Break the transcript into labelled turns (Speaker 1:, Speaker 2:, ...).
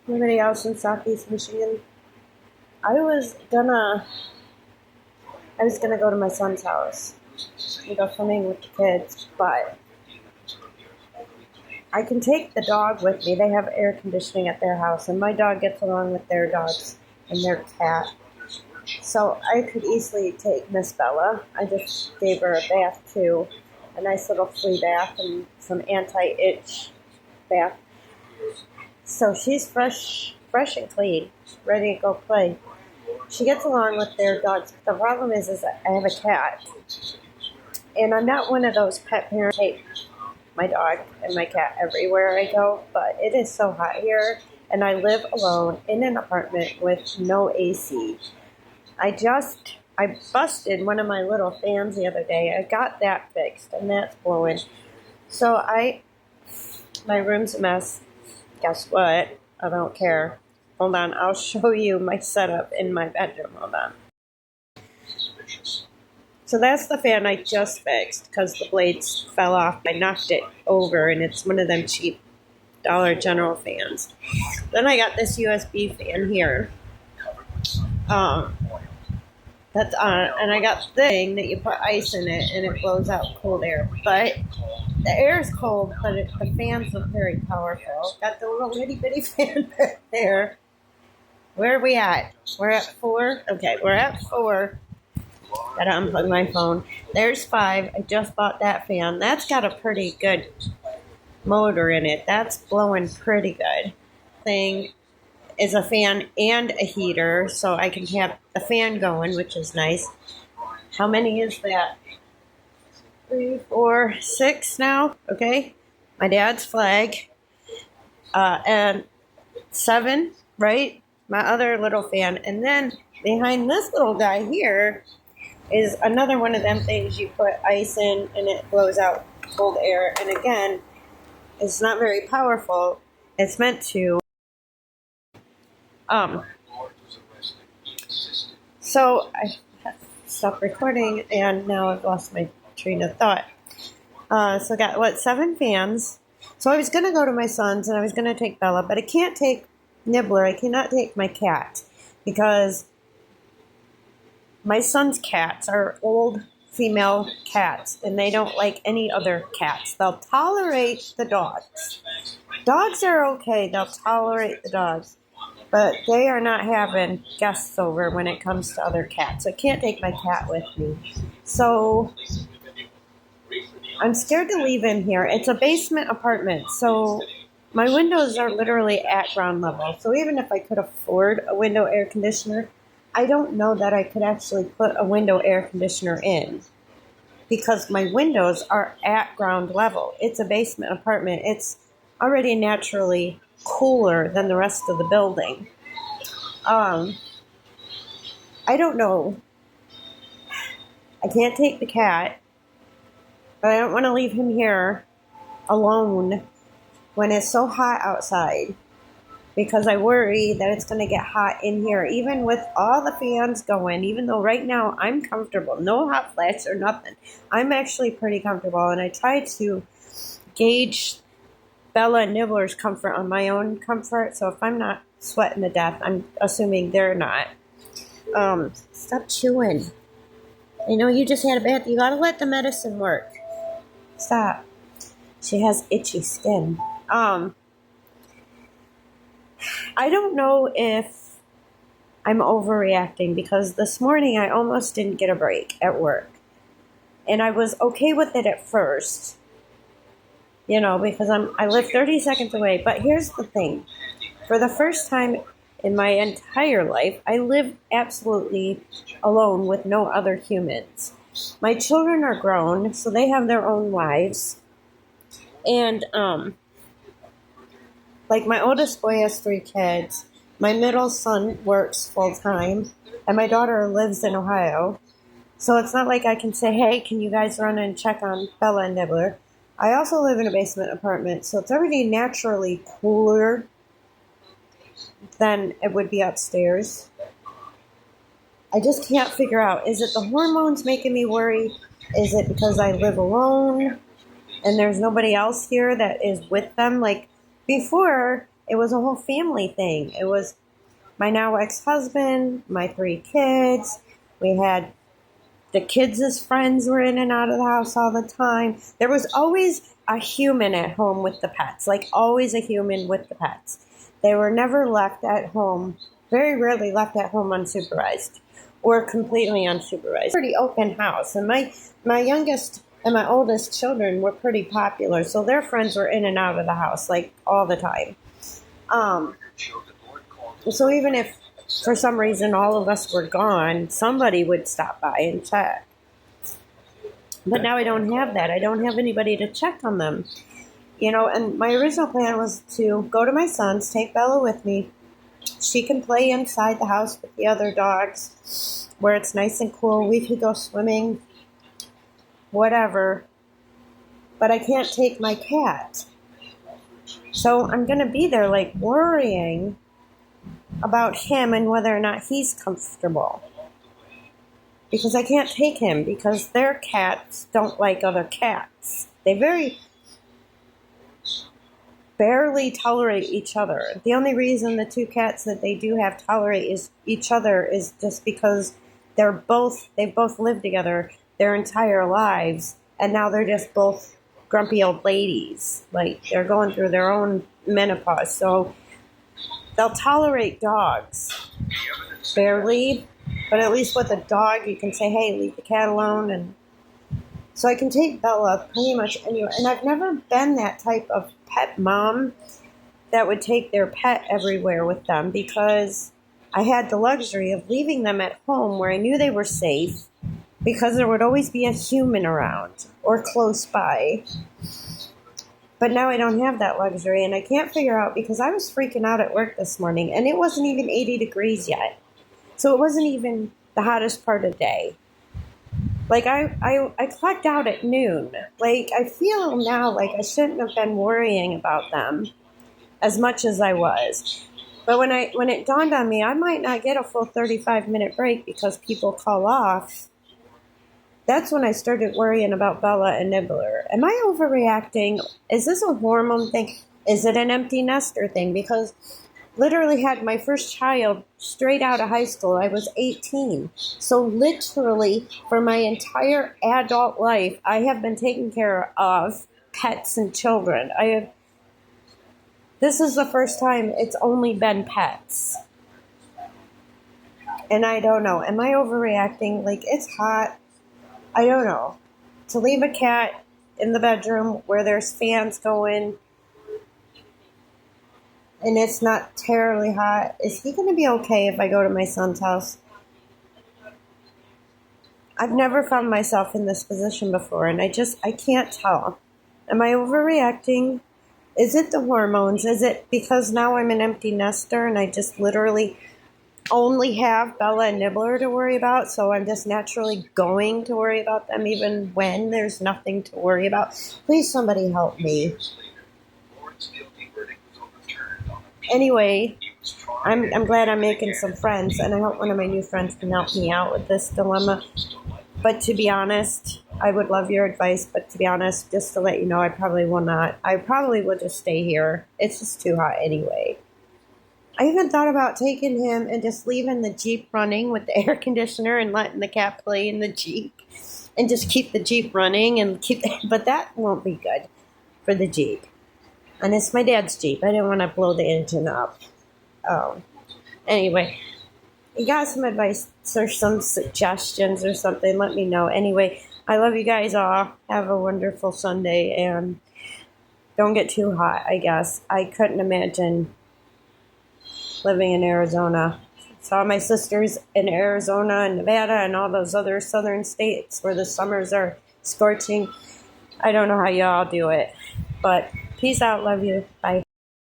Speaker 1: Anybody else in Southeast Michigan? I was gonna go to my son's house and go swimming with the kids, but I can take the dog with me. They have air conditioning at their house, and my dog gets along with their dogs and their cat. So I could easily take Miss Bella. I just gave her a bath too, a nice little flea bath and some anti-itch bath. So she's fresh and clean, ready to go play. She gets along with their dogs. The problem is that I have a cat, and I'm not one of those pet parents who take my dog and my cat everywhere I go, but it is so hot here, and I live alone in an apartment with no AC. I busted one of my little fans the other day. I got that fixed, and that's blowing. So my room's a mess. Guess what? I don't care. Hold on, I'll show you my setup in my bedroom. Hold on. So that's the fan I just fixed because the blades fell off. I knocked it over, and it's one of them cheap Dollar General fans. Then I got this USB fan here. That's on, and I got the thing that you put ice in it, and it blows out cold air. But the air is cold, but the fans look very powerful. Got the little itty bitty fan back there. Where are we at? We're at 4? Okay, we're at 4. Gotta unplug my phone. There's 5. I just bought that fan. That's got a pretty good motor in it. That's blowing pretty good. Thing is a fan and a heater, so I can have the fan going, which is nice. How many is that? 3, 4, 6 now. Okay. My dad's flag. And 7, right? My other little fan. And then behind this little guy here is another one of them things you put ice in and it blows out cold air. And again, it's not very powerful. It's meant to. So I stopped recording and now I've lost my train of thought. So I got, 7 fans. So I was going to go to my son's and I was going to take Bella, but I can't take Nibbler. I cannot take my cat because my son's cats are old female cats and they don't like any other cats. They'll tolerate the dogs. Dogs are okay. They'll tolerate the dogs. But they are not having guests over when it comes to other cats. I can't take my cat with me. So I'm scared to leave him here. It's a basement apartment, so my windows are literally at ground level. So even if I could afford a window air conditioner, I don't know that I could actually put a window air conditioner in because my windows are at ground level. It's a basement apartment. It's already naturally cooler than the rest of the building. I don't know. I can't take the cat, but I don't want to leave him here alone when it's so hot outside because I worry that it's going to get hot in here, even with all the fans going, even though right now I'm comfortable. No hot flashes or nothing. I'm actually pretty comfortable, and I try to gauge Bella and Nibbler's comfort on my own comfort. So if I'm not sweating to death, I'm assuming they're not. Stop chewing. I know you just had a bath. You gotta let the medicine work. Stop. She has itchy skin. I don't know if I'm overreacting because this morning I almost didn't get a break at work. And I was okay with it at first. Because I live 30 seconds away. But here's the thing. For the first time in my entire life, I live absolutely alone with no other humans. My children are grown, so they have their own lives. And, my oldest boy has 3 kids. My middle son works full-time. And my daughter lives in Ohio. So it's not like I can say, hey, can you guys run and check on Bella and Nibbler? I also live in a basement apartment, so it's already naturally cooler than it would be upstairs. I just can't figure out, is it the hormones making me worry? Is it because I live alone and there's nobody else here that is with them? Like before, it was a whole family thing. It was my now ex-husband, my 3 kids. We had the kids as friends were in and out of the house all the time. There was always a human at home with the pets, like always a human with the pets. They were never left at home, very rarely left at home unsupervised or completely unsupervised. Pretty open house. And my youngest and my oldest children were pretty popular, so their friends were in and out of the house like all the time. So even if for some reason all of us were gone, somebody would stop by and check. But now I don't have that. I don't have anybody to check on them. And my original plan was to go to my son's, take Bella with me. She can play inside the house with the other dogs where it's nice and cool. We could go swimming, whatever. But I can't take my cat. So I'm going to be there like worrying about him and whether or not he's comfortable. Because I can't take him because their cats don't like other cats. They very barely tolerate each other. The only reason the 2 cats that they do have tolerate each other is just because they've both lived together their entire lives, and now they're just both grumpy old ladies. Like, they're going through their own menopause, so they'll tolerate dogs. Barely, but at least with a dog you can say, hey, leave the cat alone. And so I can take Bella pretty much anywhere. And I've never been that type of pet mom that would take their pet everywhere with them, because I had the luxury of leaving them at home where I knew they were safe, because there would always be a human around or close by. But now I don't have that luxury, and I can't figure out, because I was freaking out at work this morning, and it wasn't even 80 degrees yet. So it wasn't even the hottest part of the day. Like, I clocked out at noon. Like, I feel now like I shouldn't have been worrying about them as much as I was. But when it dawned on me, I might not get a full 35-minute break because people call off. That's when I started worrying about Bella and Nibbler. Am I overreacting? Is this a hormone thing? Is it an empty nester thing? Because literally had my first child straight out of high school. I was 18. So literally for my entire adult life, I have been taking care of pets and children. This is the first time it's only been pets. And I don't know. Am I overreacting? Like, it's hot. I don't know. To leave a cat in the bedroom where there's fans going and it's not terribly hot, is he going to be okay if I go to my son's house? I've never found myself in this position before, and I can't tell. Am I overreacting? Is it the hormones? Is it because now I'm an empty nester and I just literally only have Bella and Nibbler to worry about, so I'm just naturally going to worry about them even when there's nothing to worry about? Please, somebody help me. Anyway, I'm glad I'm making some friends, and I hope one of my new friends can help me out with this dilemma. But to be honest, I would love your advice, but to be honest, just to let you know, I probably will not. I probably will just stay here. It's just too hot anyway. I even thought about taking him and just leaving the Jeep running with the air conditioner and letting the cat play in the Jeep and just keep the Jeep running but that won't be good for the Jeep. And it's my dad's Jeep. I didn't want to blow the engine up. Anyway, you got some advice or some suggestions or something, let me know. Anyway, I love you guys all. Have a wonderful Sunday, and don't get too hot, I guess. I couldn't imagine living in Arizona. Saw my sisters in Arizona and Nevada and all those other southern states where the summers are scorching. I don't know how y'all do it, but peace out. Love you. Bye.